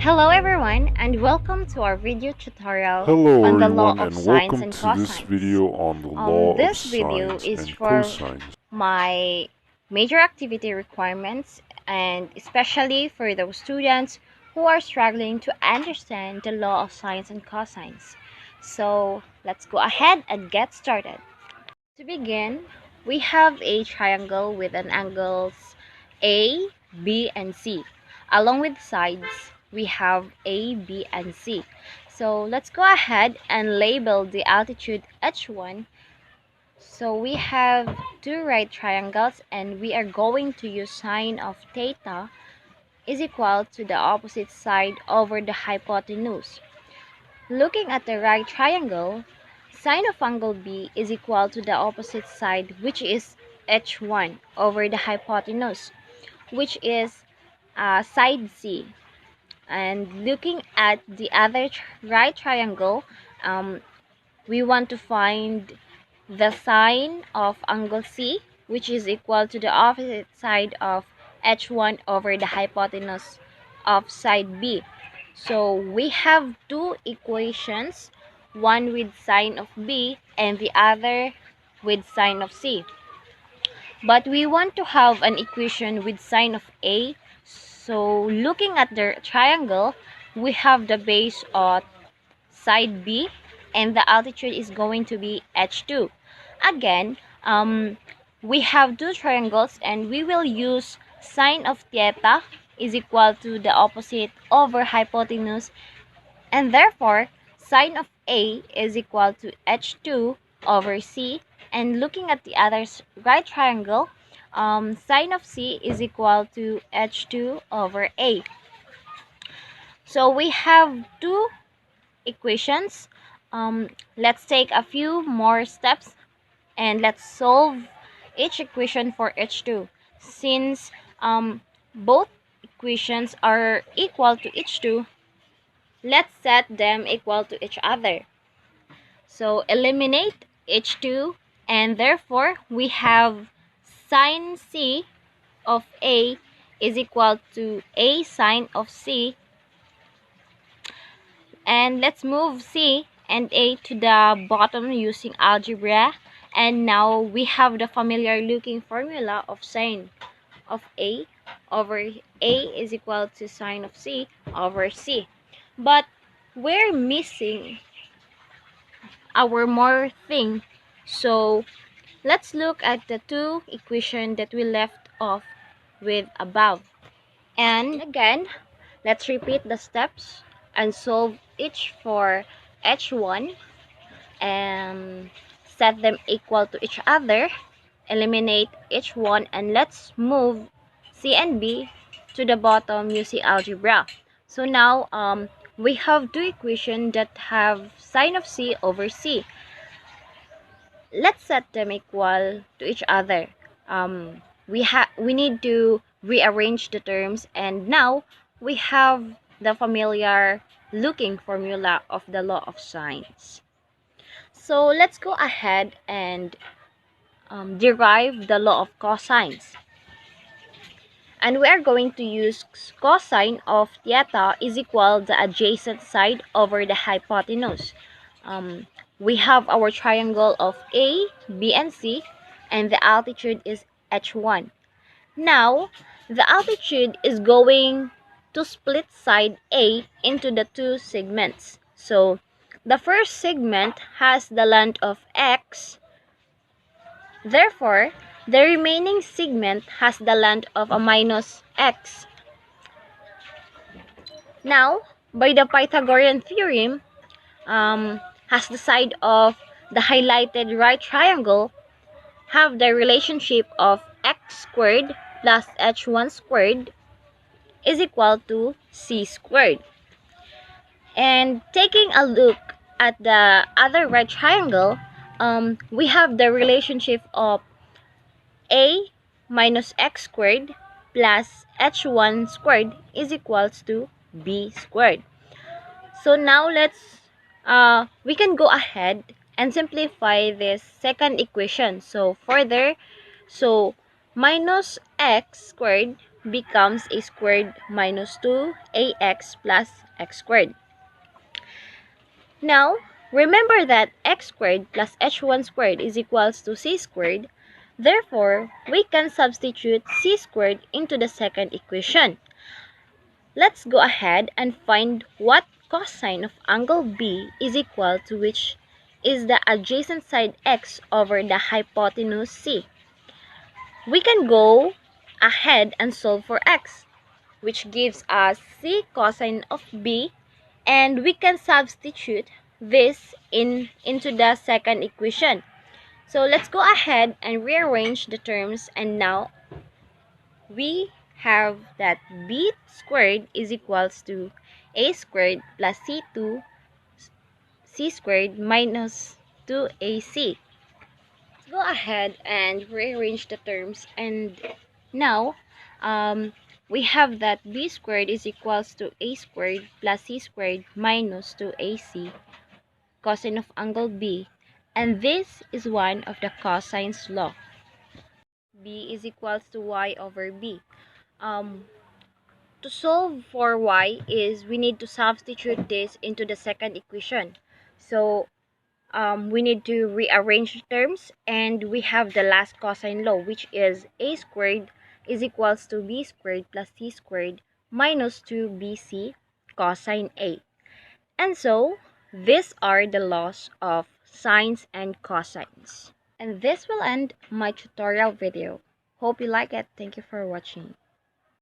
Hello everyone and welcome to our video tutorial Hello on the law everyone of and sines welcome and to this cosines. video on the law of This video sines is and for cosines. my major activity requirements and especially for those students who are struggling to understand the law of sines and cosines. So let's go ahead and get started. To begin, we have a triangle with an angles A, B, and C. Along with sides, we have A, B, and C. So let's go ahead and label the altitude H1. So we have two right triangles and we are going to use sine of theta is equal to the opposite side over the hypotenuse. Looking at the right triangle, sine of angle B is equal to the opposite side, which is h1 over the hypotenuse, which is side C. And looking at the other right triangle, we want to find the sine of angle C, which is equal to the opposite side of h1 over the hypotenuse of side B. So we have two equations, one with sine of B and the other with sine of C. But we want to have an equation with sine of A. So looking at the triangle, we have the base of side B and the altitude is going to be h2. Again, we have two triangles and we will use sine of theta is equal to the opposite over hypotenuse, and therefore sine of A is equal to h2 over C. And looking at the other right triangle, sine of C is equal to h2 over A. So we have two equations. Let's take a few more steps and let's solve each equation for h2. Since both equations are equal to h2, let's set them equal to each other. So eliminate h2 and therefore we have sine C of A is equal to A sine of C. And let's move C and A to the bottom using algebra. And now we have the familiar looking formula of sine of A over A is equal to sine of C over C. But we're missing our more thing. So let's look at the two equations that we left off with above. And again, let's repeat the steps and solve each for h1 and set them equal to each other. Eliminate h1 and let's move C and B to the bottom using algebra. So now we have two equations that have sine of C over C. Let's set them equal to each other. We need to rearrange the terms, and now we have the familiar looking formula of the law of sines. So let's go ahead and derive the law of cosines. And we are going to use cosine of theta is equal the adjacent side over the hypotenuse. We have our triangle of A, B, and C, and the altitude is h1. Now, the altitude is going to split side A into the two segments. So, the first segment has the length of x. Therefore, the remaining segment has the length of a minus x. Now, by the Pythagorean theorem, has the side of the highlighted right triangle have the relationship of x squared plus h1 squared is equal to c squared. And taking a look at the other right triangle, we have the relationship of a minus x squared plus h1 squared is equals to b squared. So now we can go ahead and simplify this second equation. So minus x squared becomes a squared minus 2ax plus x squared. Now, remember that x squared plus h1 squared is equals to c squared. Therefore, we can substitute c squared into the second equation. Let's go ahead and find what cosine of angle B is equal to, which is the adjacent side x over the hypotenuse C. We can go ahead and solve for x, which gives us c cosine of B, and we can substitute this into the second equation. So let's go ahead and rearrange the terms, and now we have that b squared is equals to a squared plus c squared minus 2ac. Let's go ahead and rearrange the terms, and now we have that b squared is equals to a squared plus c squared minus 2ac cosine of angle B, and this is one of the cosine's law. B is equals to y over B. To solve for y is we need to substitute this into the second equation. So we need to rearrange terms, and we have the last cosine law, which is a squared is equals to b squared plus c squared minus 2bc cosine A. And so these are the laws of sines and cosines. And this will end my tutorial video. Hope you like it. Thank you for watching.